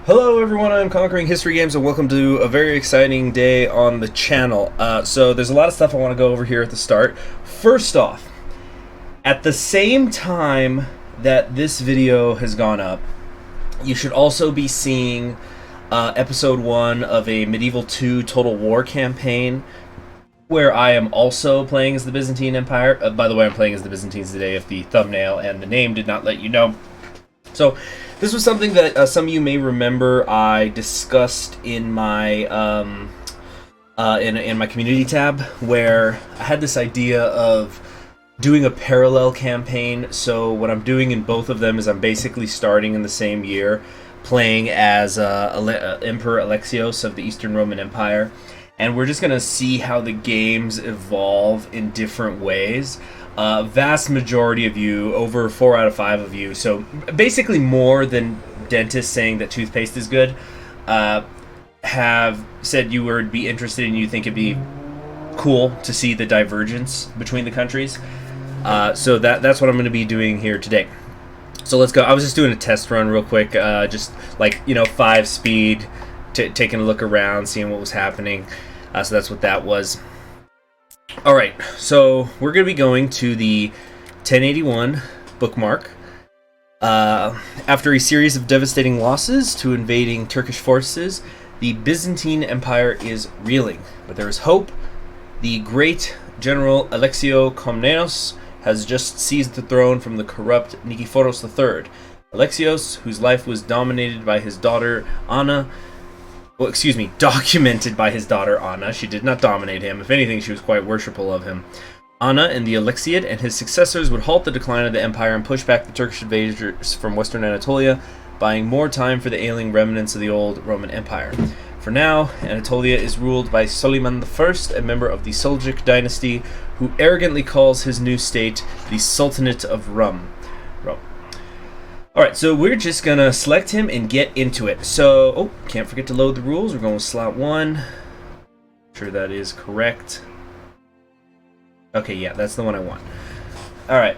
Hello everyone, I'm Conquering History Games and welcome to a very exciting day on the channel. So there's a lot of stuff I want to go over here at the start. First off, at the same time that this video has gone up, you should also be seeing episode 1 of a Medieval 2 Total War campaign where I am also playing as the Byzantine Empire. By the way, I'm playing as the Byzantines today if the thumbnail and the name did not let you know. So this was something that some of you may remember I discussed in my in my community tab, where I had this idea of doing a parallel campaign. So what I'm doing in both of them is I'm basically starting in the same year, playing as Emperor Alexios of the Eastern Roman Empire, and we're just gonna see how the games evolve in different ways. Vast majority of you, over 4 out of 5 of you, so basically more than dentists saying that toothpaste is good, have said you would be interested and you think it'd be cool to see the divergence between the countries. So that's what I'm going to be doing here today. So let's go. I was just doing a test run real quick, just like, 5 speed, taking a look around, seeing what was happening. So that's what that was. Alright, so we're going to be going to the 1081 bookmark. After a series of devastating losses to invading Turkish forces, the Byzantine Empire is reeling. But there is hope. The great general Komnenian has just seized the throne from the corrupt Nikephoros III. Alexios, whose life was dominated by his daughter Anna, documented by his daughter Anna. She did not dominate him. If anything, she was quite worshipful of him. Anna and the Alexiad and his successors would halt the decline of the empire and push back the Turkish invaders from western Anatolia, buying more time for the ailing remnants of the old Roman Empire. For now, Anatolia is ruled by Suleiman I, a member of the Seljuq dynasty, who arrogantly calls his new state the Sultanate of Rum. Alright, so we're just gonna select him and get into it. So, can't forget to load the rules. We're going with slot 1. Sure that is correct. Okay, yeah, that's the one I want. Alright.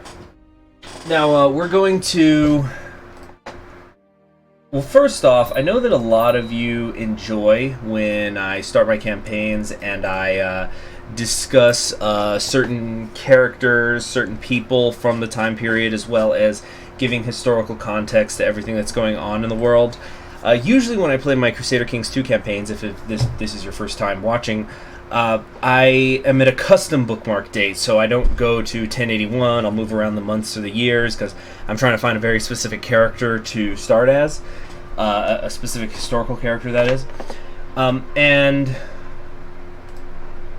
Now, we're going to... Well, first off, I know that a lot of you enjoy when I start my campaigns and I discuss certain characters, certain people from the time period, as well as giving historical context to everything that's going on in the world. Usually when I play my Crusader Kings 2 campaigns, if this is your first time watching, I am at a custom bookmark date, so I don't go to 1081. I'll move around the months or the years because I'm trying to find a very specific character to start as, a specific historical character, that is. And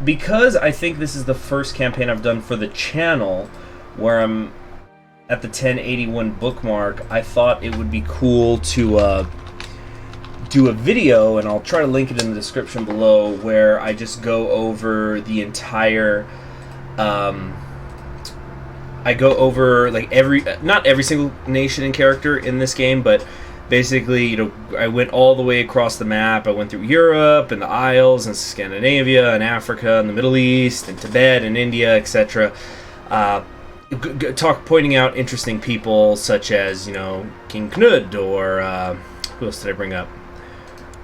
because I think this is the first campaign I've done for the channel where I'm at the 1081 bookmark, I thought it would be cool to do a video, and I'll try to link it in the description below, where I just go over the entire I go over like not every single nation and character in this game, but basically, I went all the way across the map. I went through Europe and the Isles and Scandinavia and Africa and the Middle East and Tibet and India, etc. Pointing out interesting people such as, King Knud, or who else did I bring up?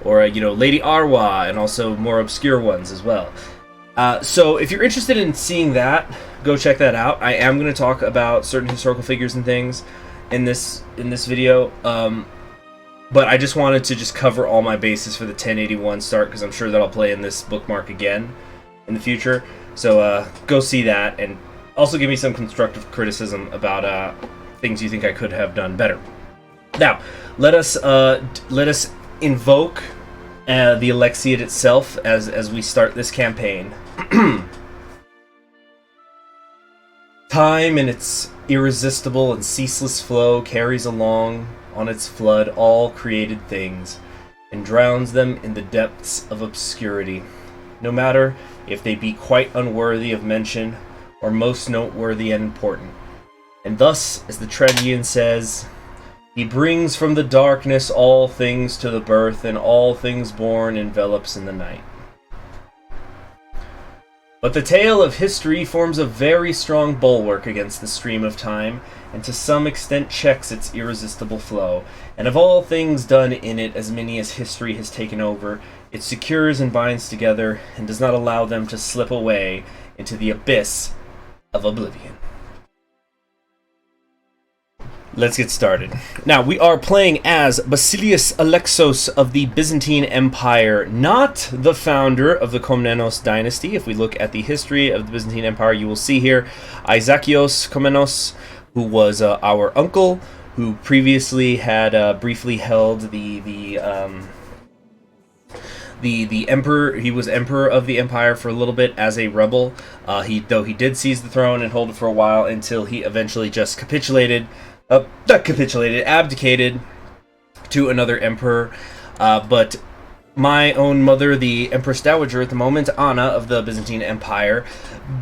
Or, Lady Arwa, and also more obscure ones as well. So if you're interested in seeing that, go check that out. I am going to talk about certain historical figures and things in this video. But I just wanted to just cover all my bases for the 1081 start, because I'm sure that I'll play in this bookmark again in the future. So go see that, and also give me some constructive criticism about things you think I could have done better. Now, let us invoke the Alexiad itself as we start this campaign. Time in its irresistible and ceaseless flow carries along on its flood all created things, and drowns them in the depths of obscurity, no matter if they be quite unworthy of mention or most noteworthy and important. And thus, as the tragedian says, he brings from the darkness all things to the birth, and all things born envelops in the night. But the tale of history forms a very strong bulwark against the stream of time, and to some extent checks its irresistible flow. And of all things done in it, as many as history has taken over, it secures and binds together, and does not allow them to slip away into the abyss of oblivion. Let's get started. Now, we are playing as Basilius Alexos of the Byzantine Empire, not the founder of the Komnenos dynasty. If we look at the history of the Byzantine Empire, you will see here Isakios Komnenos, who was our uncle, who previously had briefly held the emperor. He was emperor of the empire for a little bit as a rebel. He did seize the throne and hold it for a while until he eventually just abdicated to another emperor. But my own mother, the Empress Dowager at the moment, Anna of the Byzantine Empire,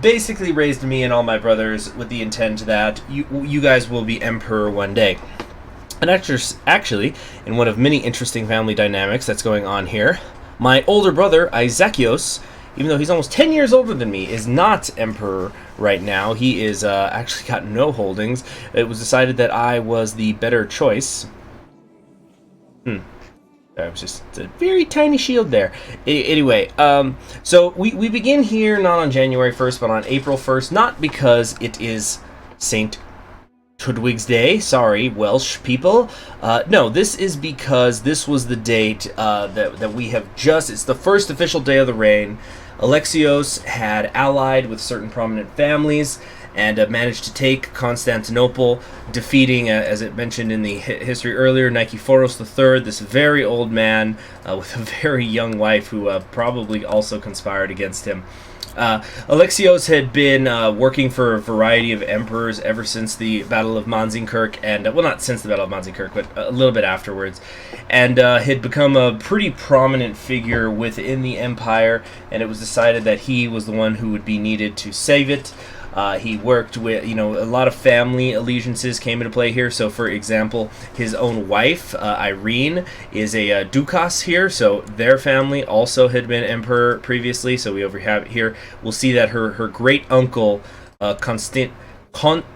basically raised me and all my brothers with the intent that you guys will be emperor one day. And actually, in one of many interesting family dynamics that's going on here, my older brother, Isakios, even though he's almost 10 years older than me, is not emperor right now. He is actually got no holdings. It was decided that I was the better choice. That was just a very tiny shield there. Anyway, so we begin here not on January 1st, but on April 1st, not because it is St. Tudwig's Day. Sorry, Welsh people. No, this is because this was the date that we have just... It's the first official day of the reign. Alexios had allied with certain prominent families and managed to take Constantinople, defeating, as it mentioned in the history earlier, Nikephoros III, this very old man with a very young wife who probably also conspired against him. Alexios had been working for a variety of emperors ever since the Battle of Manzikert, and well, not since the Battle of Manzikert, but a little bit afterwards, and had become a pretty prominent figure within the empire, and it was decided that he was the one who would be needed to save it. He worked with, a lot of family allegiances came into play here. So, for example, his own wife, Irene, is a dukas here. So their family also had been emperor previously. So we have here, we'll see that her great uncle, Konstantinos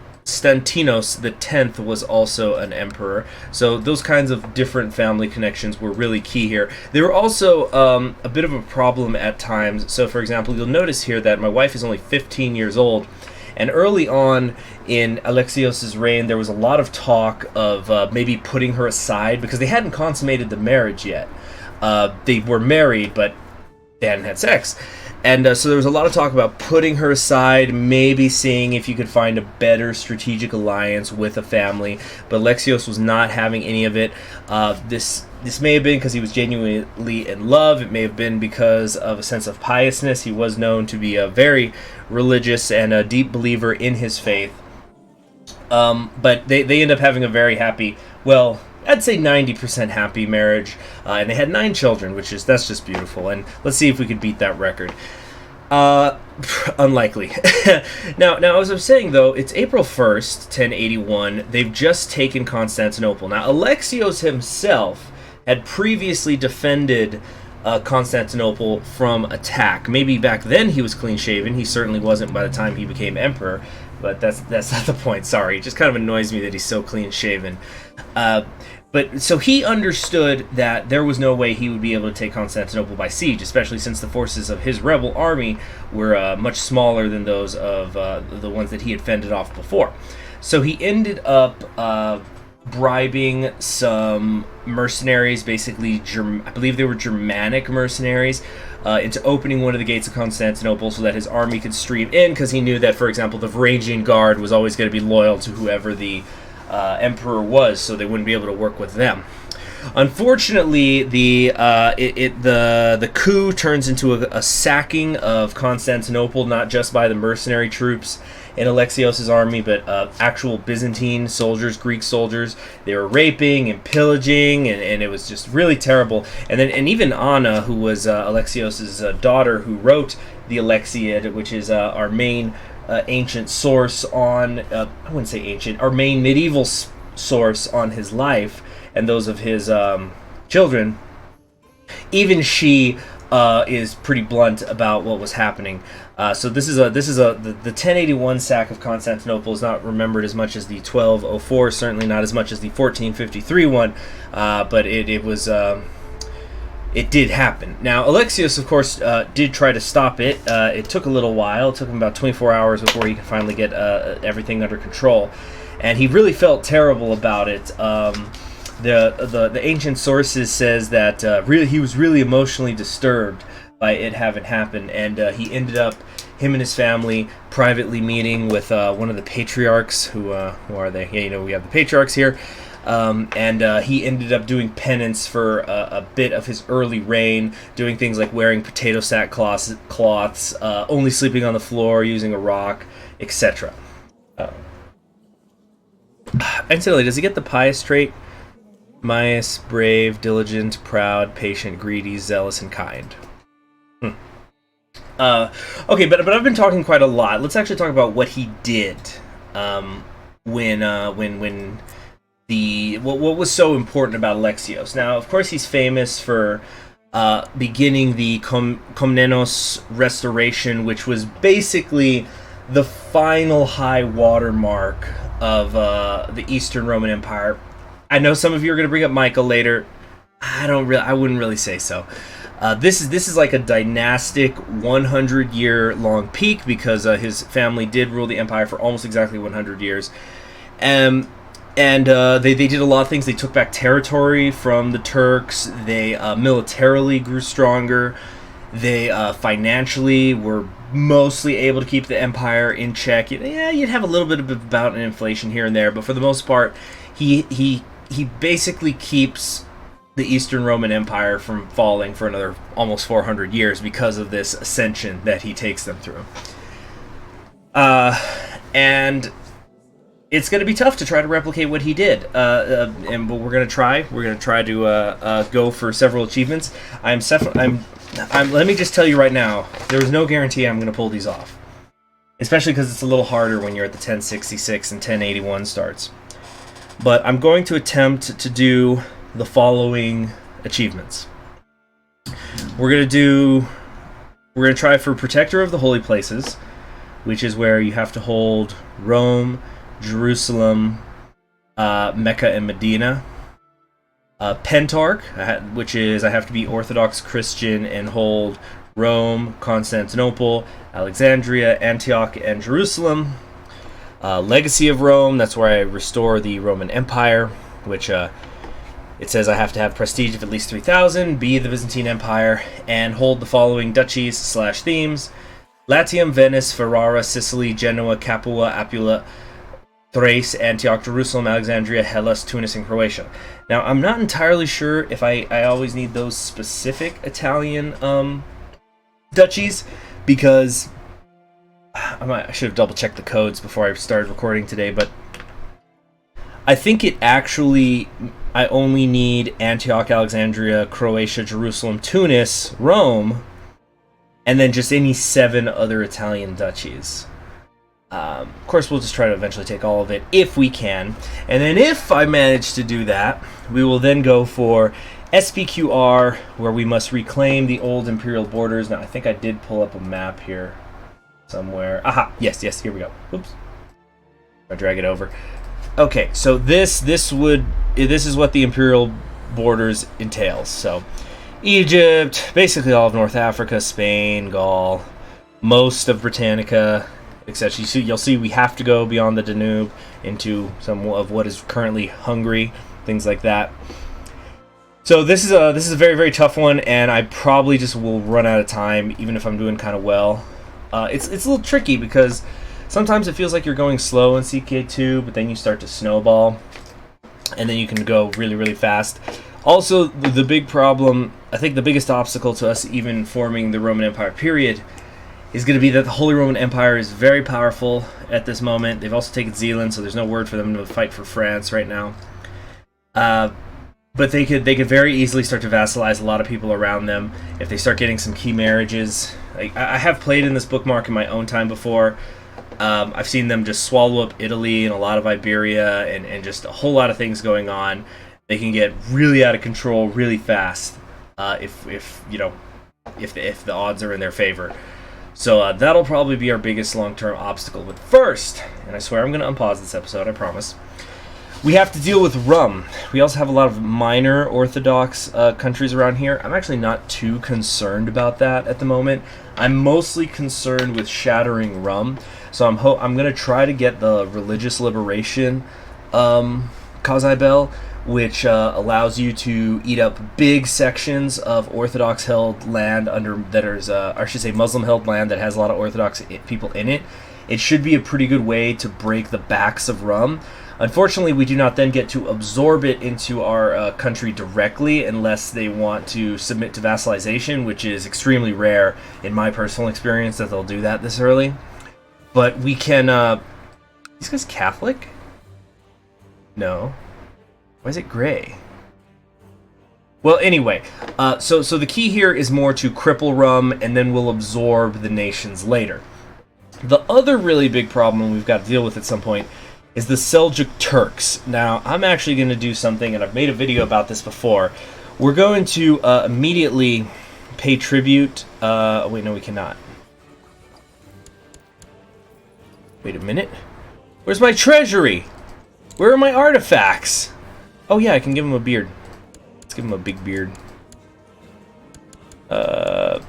X was also an emperor. So those kinds of different family connections were really key here. They were also a bit of a problem at times. So, for example, you'll notice here that my wife is only 15 years old. And early on in Alexios' reign, there was a lot of talk of maybe putting her aside because they hadn't consummated the marriage yet. They were married, but they hadn't had sex. And so there was a lot of talk about putting her aside, maybe seeing if you could find a better strategic alliance with a family. But Alexios was not having any of it. This may have been because he was genuinely in love. It may have been because of a sense of piousness. He was known to be a very religious and a deep believer in his faith. But they end up having a very happy, well, I'd say 90% happy marriage, and they had 9 children, that's just beautiful. And let's see if we could beat that record. Unlikely. Now, as I was saying, though, it's April 1st, 1081. They've just taken Constantinople. Now, Alexios himself had previously defended Constantinople from attack. Maybe back then he was clean-shaven. He certainly wasn't by the time he became emperor, but that's not the point. Sorry, it just kind of annoys me that he's so clean-shaven. But so he understood that there was no way he would be able to take Constantinople by siege, especially since the forces of his rebel army were much smaller than those of the ones that he had fended off before. So he ended up bribing some mercenaries, basically, I believe they were Germanic mercenaries, into opening one of the gates of Constantinople so that his army could stream in, because he knew that, for example, the Varangian Guard was always going to be loyal to whoever the emperor was, so they wouldn't be able to work with them. Unfortunately, the coup turns into a sacking of Constantinople, not just by the mercenary troops in Alexios' army, but actual Byzantine soldiers, Greek soldiers. They were raping and pillaging, and it was just really terrible. And even Anna, who was Alexios' daughter, who wrote the Alexiad, which is our main ancient source on, I wouldn't say ancient, our main medieval source on his life and those of his children, even she is pretty blunt about what was happening. So the 1081 sack of Constantinople is not remembered as much as the 1204, certainly not as much as the 1453 one, but it was. It did happen. Now, Alexios, of course, did try to stop it. It took a little while. It took him about 24 hours before he could finally get everything under control. And he really felt terrible about it. The ancient sources says that really he was really emotionally disturbed by it having happened. And he ended up, him and his family, privately meeting with one of the patriarchs. Who are they? Yeah, we have the patriarchs here. And he ended up doing penance for a bit of his early reign, doing things like wearing potato sack cloths, only sleeping on the floor, using a rock, etc. Incidentally, does he get the pious trait? Pious, brave, diligent, proud, patient, greedy, zealous, and kind. Okay, but I've been talking quite a lot. Let's actually talk about what he did when what was so important about Alexios. Now, of course, he's famous for beginning the Komnenos restoration, which was basically the final high watermark of the Eastern Roman Empire. I know some of you are going to bring up Michael later. I wouldn't really say so. This is like a dynastic 100-year long peak because his family did rule the empire for almost exactly 100 years. And they did a lot of things. They took back territory from the Turks. They militarily grew stronger. They financially were mostly able to keep the empire in check. Yeah, you'd have a little bit of a bout in inflation here and there, but for the most part, he basically keeps the Eastern Roman Empire from falling for another almost 400 years because of this ascension that he takes them through. And it's going to be tough to try to replicate what he did, but we're going to try. We're going to try to go for several achievements. Let me just tell you right now, there's no guarantee I'm going to pull these off, especially because it's a little harder when you're at the 1066 and 1081 starts. But I'm going to attempt to do the following achievements. We're going to try for Protector of the Holy Places, which is where you have to hold Rome, Jerusalem, Mecca, and Medina. Pentarch, which is I have to be Orthodox Christian and hold Rome, Constantinople, Alexandria, Antioch, and Jerusalem. Legacy of Rome, that's where I restore the Roman Empire, which it says I have to have prestige of at least 3,000, be the Byzantine Empire, and hold the following duchies/themes: Latium, Venice, Ferrara, Sicily, Genoa, Capua, Apula, Thrace, Antioch, Jerusalem, Alexandria, Hellas, Tunis, and Croatia. Now, I'm not entirely sure if I always need those specific Italian duchies, because I should have double-checked the codes before I started recording today, but I think I only need Antioch, Alexandria, Croatia, Jerusalem, Tunis, Rome, and then just any 7 other Italian duchies. Of course, we'll just try to eventually take all of it if we can. And then if I manage to do that, we will then go for SPQR, where we must reclaim the old Imperial borders. Now, I think I did pull up a map here somewhere. Aha! Yes, here we go. Oops. I'll drag it over. Okay, so this is what the Imperial borders entails. So, Egypt, basically all of North Africa, Spain, Gaul, most of Britannica, etc. You'll see we have to go beyond the Danube into some of what is currently Hungary, things like that. So this is a very, very tough one, and I probably just will run out of time, even if I'm doing kind of well. It's a little tricky because sometimes it feels like you're going slow in CK2, but then you start to snowball, and then you can go really, really fast. Also, the big problem, I think the biggest obstacle to us even forming the Roman Empire period is going to be that the Holy Roman Empire is very powerful at this moment. They've also taken Zealand, so there's no word for them to fight for France right now. But they could very easily start to vassalize a lot of people around them if they start getting some key marriages. I have played in this bookmark in my own time before. I've seen them just swallow up Italy and a lot of Iberia and just a whole lot of things going on. They can get really out of control really fast if if the odds are in their favor. So that'll probably be our biggest long-term obstacle. But first, and I swear I'm going to unpause this episode, I promise, we have to deal with rum. We also have a lot of minor Orthodox countries around here. I'm actually not too concerned about that at the moment. I'm mostly concerned with shattering rum. So I'm going to try to get the religious liberation Kazai which allows you to eat up big sections of Orthodox-held land Muslim-held land that has a lot of Orthodox people in it. It should be a pretty good way to break the backs of rum. Unfortunately, we do not then get to absorb it into our country directly unless they want to submit to vassalization, which is extremely rare in my personal experience that they'll do that this early. But we can... these guys Catholic? No. Why is it gray? Well, anyway, so the key here is more to cripple rum, and then we'll absorb the nations later. The other really big problem we've got to deal with at some point is the Seljuq Turks. Now, I'm actually going to do something, and I've made a video about this before. We're going to immediately pay tribute... wait, no, we cannot. Wait a minute. Where's my treasury? Where are my artifacts? Oh yeah, I can give him a beard. Let's give him a big beard. That's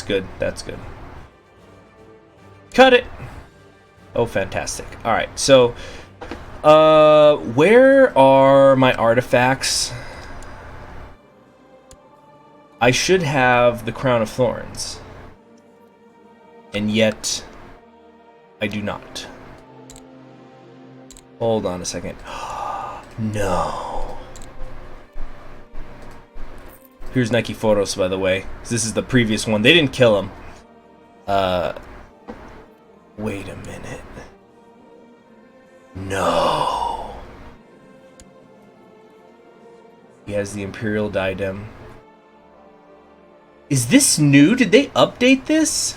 good. That's good. Cut it. Oh, fantastic. All right, so where are my artifacts? I should have the Crown of Thorns, and yet I do not. Hold on a second. No. Here's Nikiforos, by the way. This is the previous one. They didn't kill him. Wait a minute. No. He has the Imperial diadem. Is this new? Did they update this?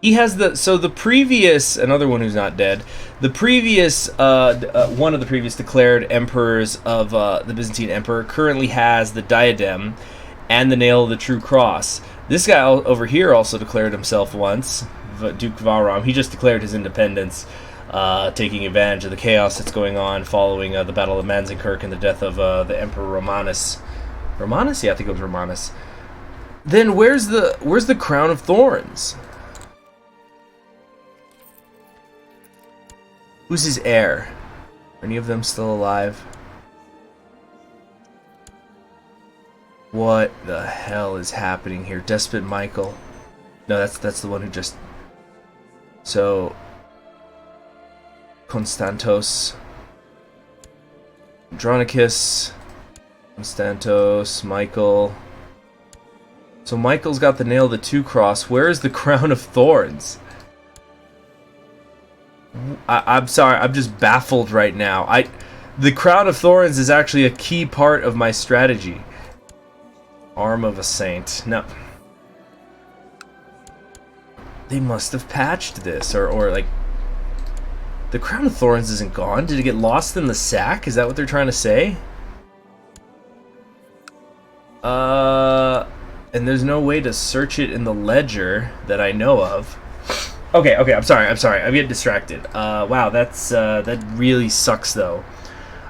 He has the previous, another one who's not dead, the previous, one of the previous declared emperors of the Byzantine Emperor currently has the diadem and the nail of the true cross. This guy over here also declared himself once, Duke Varam. He just declared his independence, taking advantage of the chaos that's going on following the Battle of Manzikirk and the death of the Emperor Romanus. Romanus? Yeah, I think it was Romanus. Then where's the Crown of Thorns? Who's his heir? Are any of them still alive? What the hell is happening here? Despot Michael. No, that's the one who just... So... Constantos. Andronicus. Constantos. Michael. So Michael's got the nail of the two cross. Where is the Crown of Thorns? I'm sorry, I'm just baffled right now. The Crown of Thorns is actually a key part of my strategy. Arm of a Saint. No. They must have patched this, or like... The Crown of Thorns isn't gone. Did it get lost in the sack? Is that what they're trying to say? And there's no way to search it in the ledger that I know of. Okay, I'm sorry, I'm getting distracted. Wow, that really sucks, though.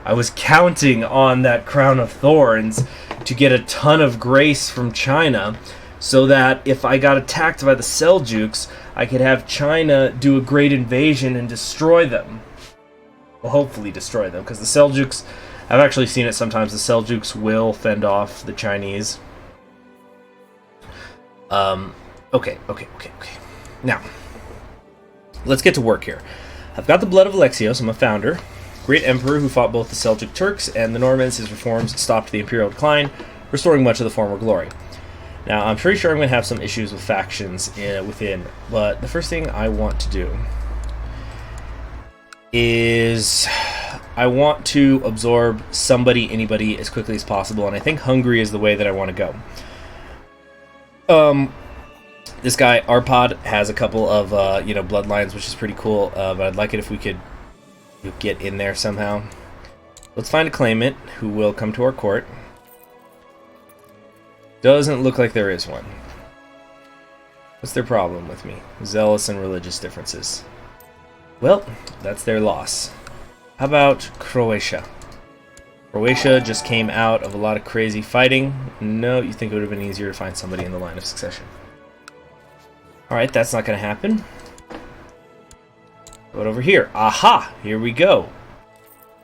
I was counting on that Crown of Thorns to get a ton of grace from China, so that if I got attacked by the Seljuks, I could have China do a great invasion and destroy them. Well, hopefully destroy them, because the Seljuks, I've actually seen it sometimes, the Seljuks will fend off the Chinese. Okay. Now, let's get to work here. I've got the blood of Alexios. I'm a founder. Great emperor who fought both the Seljuq Turks and the Normans. His reforms stopped the imperial decline, restoring much of the former glory. Now, I'm pretty sure I'm going to have some issues with factions within, but the first thing I want to do is I want to absorb anybody as quickly as possible, and I think Hungary is the way that I want to go. This guy, Arpad, has a couple of, bloodlines, which is pretty cool, but I'd like it if we could get in there somehow. Let's find a claimant who will come to our court. Doesn't look like there is one. What's their problem with me? Zealous and religious differences. Well, that's their loss. How about Croatia? Croatia just came out of a lot of crazy fighting. No, you think it would have been easier to find somebody in the line of succession. Alright, that's not going to happen. But over here. Aha! Here we go.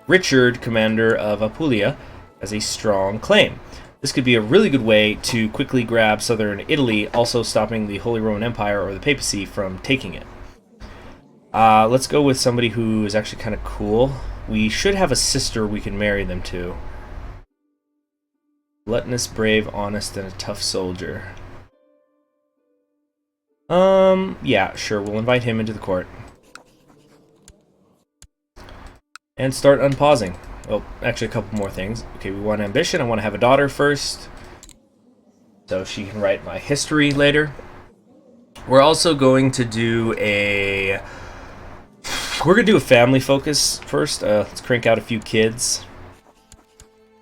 Richard, commander of Apulia, has a strong claim. This could be a really good way to quickly grab southern Italy, also stopping the Holy Roman Empire or the papacy from taking it. Let's go with somebody who is actually kind of cool. We should have a sister we can marry them to. Gluttonous, brave, honest, and a tough soldier. Yeah, sure, we'll invite him into the court. And start unpausing. Oh, actually a couple more things. Okay, we want ambition. I want to have a daughter first, so she can write my history later. We're also going to do a... We're going to do a family focus first. Let's crank out a few kids.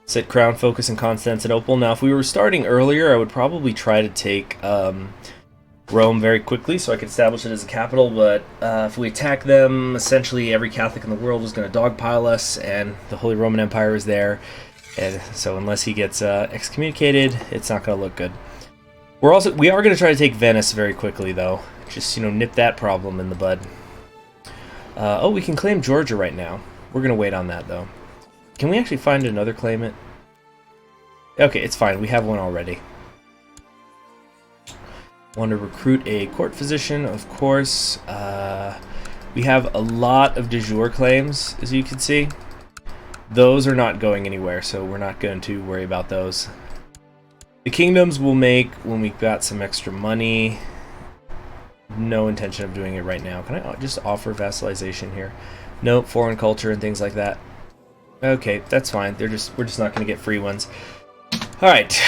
Set crown focus in Constantinople. Now, if we were starting earlier, I would probably try to take Rome very quickly so I could establish it as a capital, but if we attack them, essentially every Catholic in the world is going to dogpile us, and the Holy Roman Empire is there, and so unless he gets excommunicated, it's not going to look good. We are going to try to take Venice very quickly, though. Just, you know, nip that problem in the bud. Oh, we can claim Georgia right now. We're going to wait on that, though. Can we actually find another claimant? Okay, it's fine. We have one already. Want to recruit a court physician, of course. We have a lot of de jure claims, as you can see. Those are not going anywhere, so we're not going to worry about those. The kingdoms we'll make when we've got some extra money. No intention of doing it right now. Can I just offer vassalization here? Nope, foreign culture and things like that. Okay, that's fine. We're just not going to get free ones. Alright,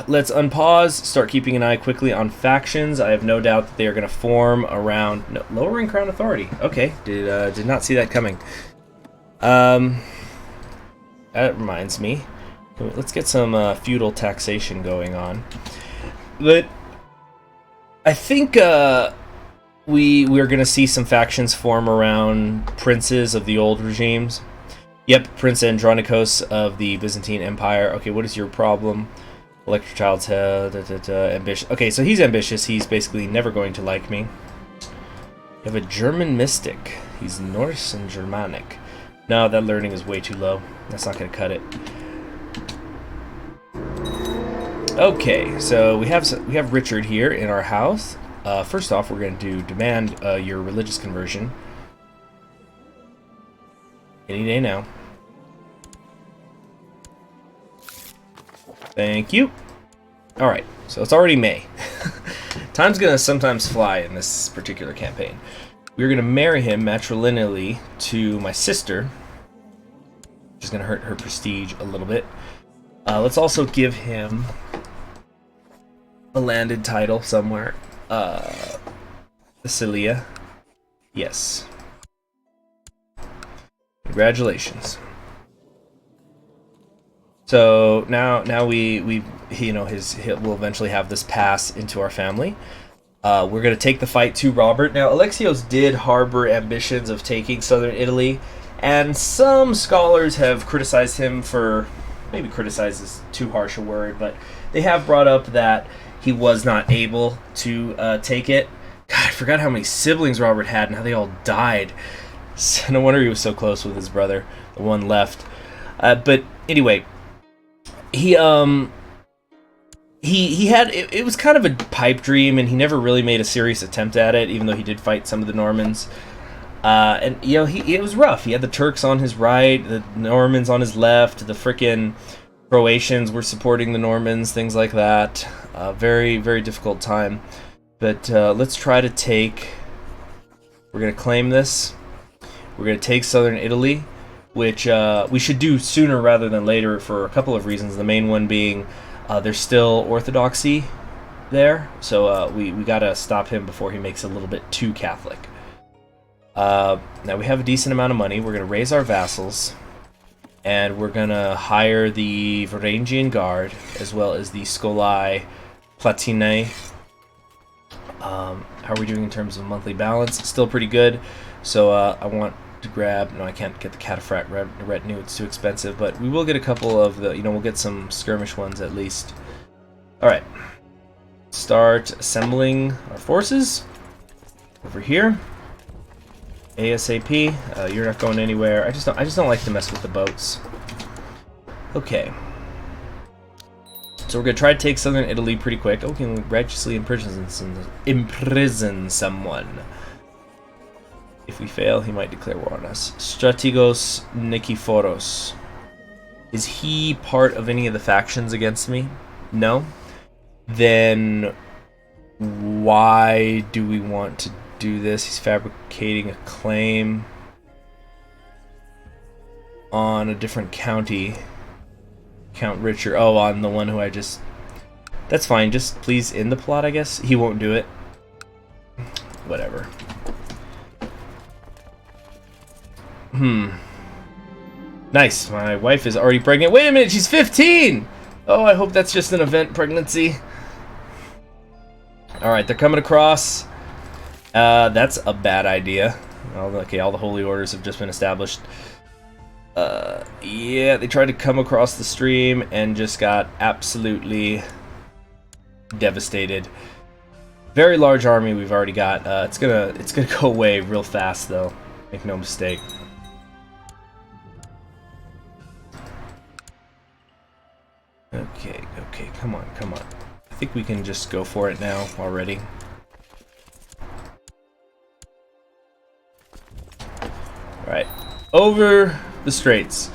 let's unpause, start keeping an eye quickly on factions. I have no doubt that they are going to form around... No, lowering crown authority. Okay, did not see that coming. That reminds me. Let's get some feudal taxation going on. But I think we're going to see some factions form around princes of the old regimes. Yep, Prince Andronikos of the Byzantine Empire. Okay, what is your problem? Elector Child's Head, ambitious. Okay, so he's ambitious. He's basically never going to like me. You have a German mystic. He's Norse and Germanic. No, that learning is way too low. That's not going to cut it. Okay, so we have Richard here in our house. First off, we're going to demand your religious conversion. Any day now. Thank you. Alright, so it's already May. Time's gonna sometimes fly in this particular campaign. We're gonna marry him matrilineally to my sister, which is gonna hurt her prestige a little bit. Let's also give him a landed title somewhere. Sicilia. Yes. Congratulations. So now we you know we'll eventually have this pass into our family. We're gonna take the fight to Robert. Now Alexios did harbor ambitions of taking southern Italy, and some scholars have criticized him for, maybe criticize is too harsh a word, but they have brought up that he was not able to take it. God, I forgot how many siblings Robert had and how they all died. So no wonder he was so close with his brother, the one left. But anyway, he had it was kind of a pipe dream, and he never really made a serious attempt at it, even though he did fight some of the Normans. And you know, it was rough. He had the Turks on his right, the Normans on his left, the frickin' Croatians were supporting the Normans, things like that. Very, very difficult time. But let's try to take... We're going to claim this. We're going to take southern Italy, which we should do sooner rather than later for a couple of reasons. The main one being there's still orthodoxy there, so we got to stop him before he makes it a little bit too Catholic. Now we have a decent amount of money. We're going to raise our vassals, and we're gonna hire the Varangian Guard as well as the Scolai Platinae. How are we doing in terms of monthly balance? Still pretty good. So I want to grab. No, I can't get the Cataphract retinue. It's too expensive. But we will get a couple of the. We'll get some skirmish ones at least. All right. Start assembling our forces over here. ASAP. You're not going anywhere. I just don't like to mess with the boats. Okay. So we're gonna try to take southern Italy pretty quick. Oh, we can righteously imprison someone. If we fail, he might declare war on us. Strategos Nikiforos. Is he part of any of the factions against me? No. Then why do we want to do this? He's fabricating a claim on a different county. Count Richard. Oh, on the one who I just... That's fine. Just please end the plot, I guess. He won't do it. Whatever. Nice. My wife is already pregnant. Wait a minute, she's 15! Oh, I hope that's just an event pregnancy. Alright, they're coming across. That's a bad idea. Okay, all the holy orders have just been established. Yeah, they tried to come across the stream and just got absolutely devastated. Very large army we've already got. It's gonna go away real fast though. Make no mistake. Okay, come on. I think we can just go for it now already. Alright, over the straits.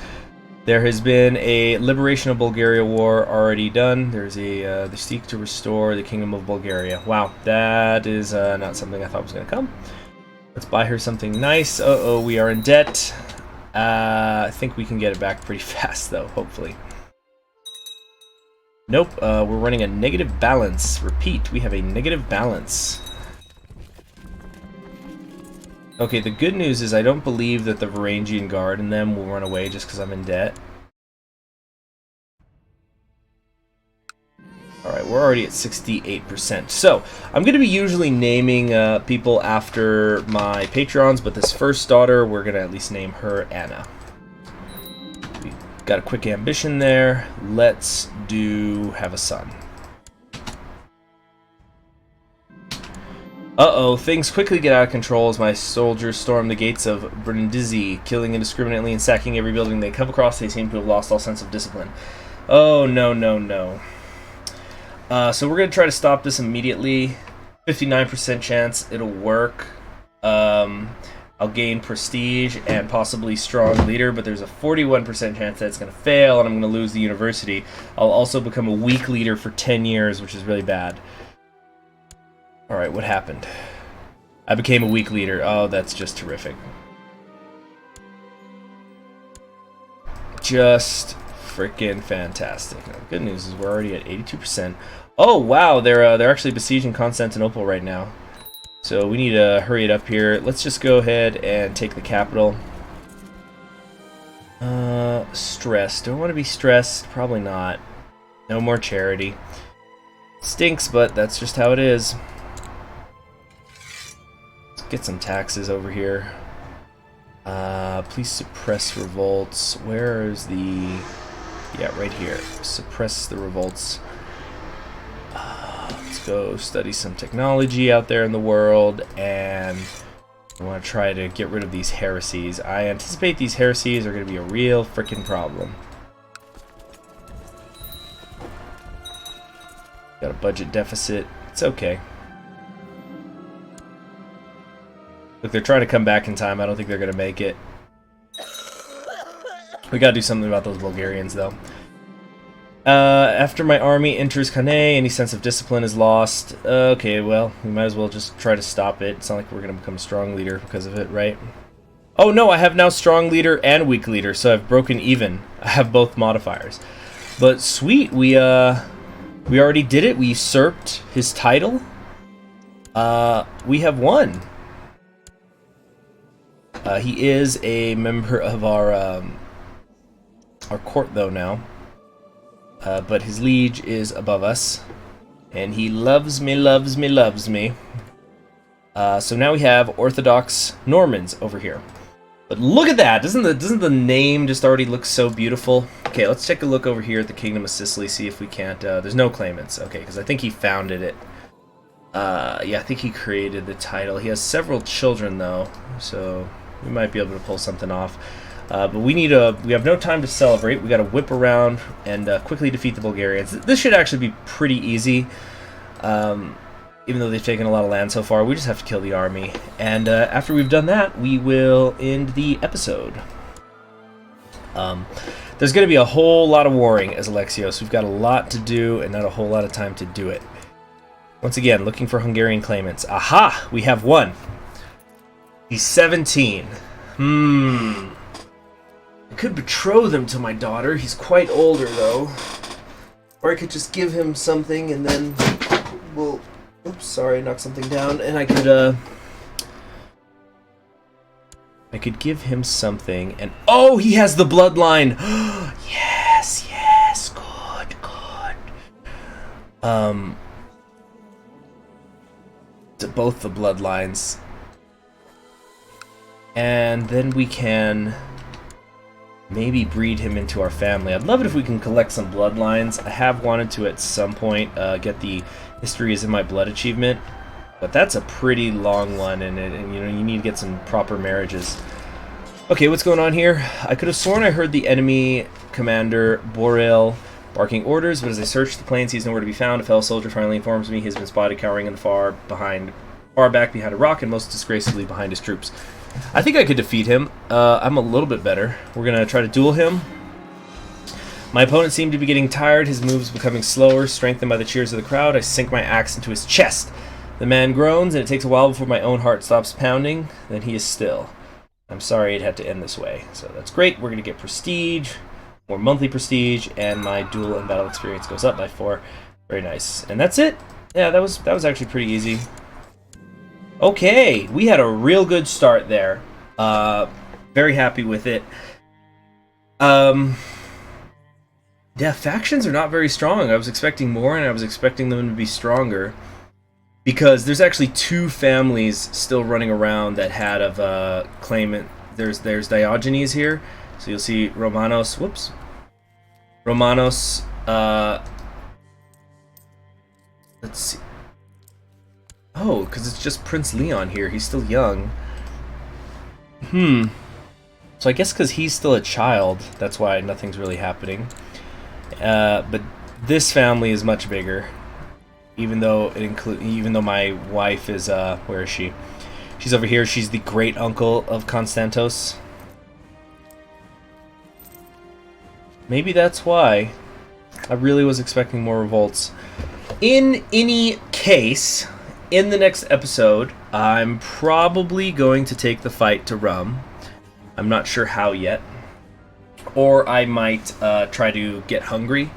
There has been a liberation of Bulgaria war already done. There's a they seek to restore the Kingdom of Bulgaria. Wow, that is not something I thought was going to come. Let's buy her something nice. Uh-oh, we are in debt. I think we can get it back pretty fast though, hopefully. Nope, we're running a negative balance. Repeat, we have a negative balance. Okay, the good news is I don't believe that the Varangian Guard and them will run away just because I'm in debt. Alright, we're already at 68%. So, I'm going to be usually naming people after my Patreons, but this first daughter, we're going to at least name her Anna. We got a quick ambition there. Let's have a son. Uh-oh, things quickly get out of control as my soldiers storm the gates of Brindisi, killing indiscriminately and sacking every building they come across. They seem to have lost all sense of discipline. Oh, no. So we're going to try to stop this immediately. 59% chance it'll work. I'll gain prestige and possibly strong leader, but there's a 41% chance that it's going to fail and I'm going to lose the university. I'll also become a weak leader for 10 years, which is really bad. Alright, what happened? I became a weak leader. Oh, that's just terrific. Just freaking fantastic. Now, the good news is we're already at 82%. Oh, wow, they're actually besieging Constantinople right now. So we need to hurry it up here. Let's just go ahead and take the capital. Stress. Do I want to be stressed? Probably not. No more charity. Stinks, but that's just how it is. Let's get some taxes over here. Please suppress revolts. Where is the... Yeah, right here. Suppress the revolts. Let's go study some technology out there in the world, and I want to try to get rid of these heresies. I anticipate these heresies are going to be a real freaking problem. Got a budget deficit. It's okay. Look, they're trying to come back in time. I don't think they're going to make it. We got to do something about those Bulgarians, though. After my army enters Cannae, any sense of discipline is lost. Okay, well, we might as well just try to stop it. It's not like we're going to become a strong leader because of it, right? Oh no, I have now strong leader and weak leader, so I've broken even. I have both modifiers. But sweet, we already did it. We usurped his title. We have won. He is a member of our our court, though, now. But his liege is above us. And he loves me, loves me, loves me. So now we have Orthodox Normans over here. But look at that! Doesn't the name just already look so beautiful? Okay, let's take a look over here at the Kingdom of Sicily, see if we can't... there's no claimants. Okay, because I think he founded it. Yeah, I think he created the title. He has several children, though, so we might be able to pull something off. But we have no time to celebrate. We got to whip around and quickly defeat the Bulgarians. This should actually be pretty easy. Even though they've taken a lot of land so far, we just have to kill the army. And after we've done that, we will end the episode. There's going to be a whole lot of warring as Alexios. We've got a lot to do and not a whole lot of time to do it. Once again, looking for Hungarian claimants. Aha! We have one. He's 17. I could betroth him to my daughter. He's quite older, though. Or I could just give him something and then we'll... Oops, sorry, I knocked something down. And I could give him something and... Oh, he has the bloodline! Yes, yes, good, good. To both the bloodlines. And then we can maybe breed him into our family. I'd love it if we can collect some bloodlines. I have wanted to at some point get the History is in My Blood achievement, but that's a pretty long one, and you know, you need to get some proper marriages. Okay, what's going on here? I could have sworn I heard the enemy commander Borel barking orders, but as I search the plains, he's nowhere to be found. A fellow soldier finally informs me he has been spotted cowering in the far back behind a rock, and most disgracefully behind his troops. I think I could defeat him. I'm a little bit better. We're gonna try to duel him. My opponent seemed to be getting tired, his moves becoming slower. Strengthened by the cheers of the crowd, I sink my axe into his chest. The man groans, and it takes a while before my own heart stops pounding. Then he is still. I'm sorry it had to end this way. So that's great. We're going to get prestige, more monthly prestige, and my duel and battle experience goes up by 4. Very nice. And that's it. Yeah, that was actually pretty easy. Okay, we had a real good start there. Very happy with it. Yeah, factions are not very strong. I was expecting more, and I was expecting them to be stronger. Because there's actually 2 families still running around that had of claimant. There's Diogenes here. So you'll see Romanos. Whoops. Romanos. Let's see. Oh, because it's just Prince Leon here. He's still young. So I guess because he's still a child, that's why nothing's really happening. But this family is much bigger, even though my wife is where is she? She's over here. She's the great uncle of Constantos. Maybe that's why. I really was expecting more revolts. In any case, in the next episode, I'm probably going to take the fight to Rum. I'm not sure how yet. Or I might try to get Hungary,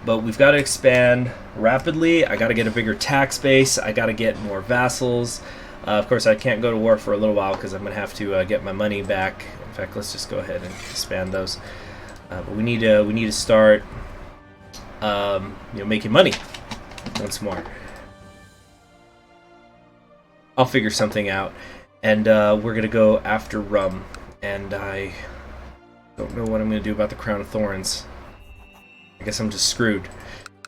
but we've got to expand rapidly. I got to get a bigger tax base. I got to get more vassals. Of course, I can't go to war for a little while because I'm going to have to get my money back. In fact, let's just go ahead and expand those. But we need to start, making money once more. I'll figure something out, and we're gonna go after Rum, and I don't know what I'm going to do about the Crown of Thorns. I guess I'm just screwed.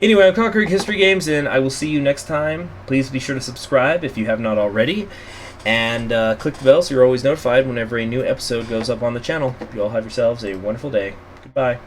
Anyway, I'm Conquering History Games, and I will see you next time. Please be sure to subscribe if you have not already, and click the bell so you're always notified whenever a new episode goes up on the channel. You all have yourselves a wonderful day. Goodbye.